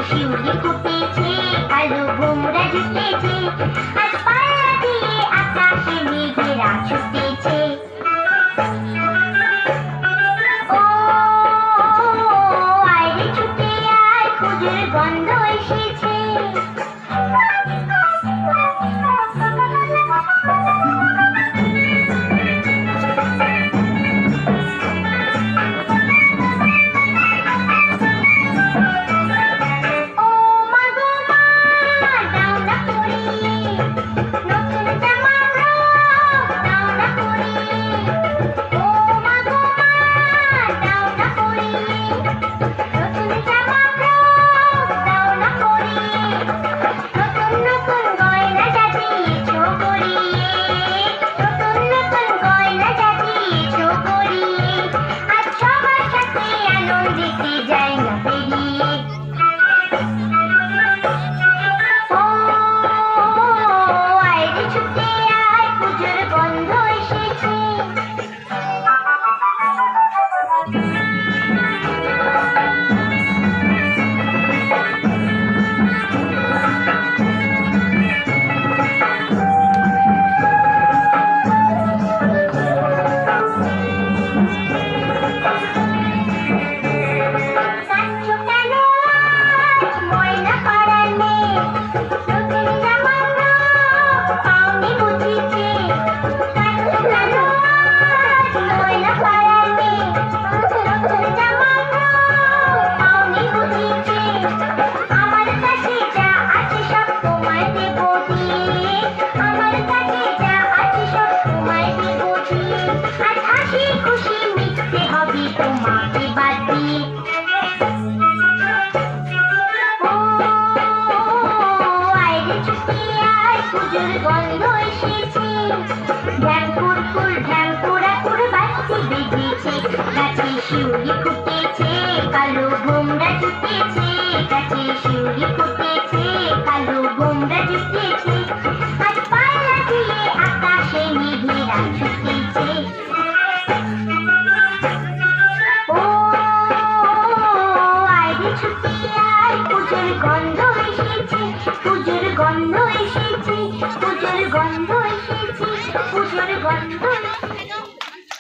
শিউলি ফুটেছে, কালো ভোমরা জুটেছে, আজ পাল্লা দিয়ে আকাশে মেঘেরা ছুটেছে। ও আয় রে ছুটে আয়, পুজোর গন্ধ এসেছে। শিউলি ফুটেছে, কালো ভোমরা জুটেছে, গাছে শিউলি ফুটেছে, কালো ভোমরা জুটেছে, আজ পাল্লা দিয়ে আকাশে মেঘেরা ছুটেছে। ও আয় রে ছুটে আয়, পুজোর গন্ধ এসেছে, পুজোর গন্ধ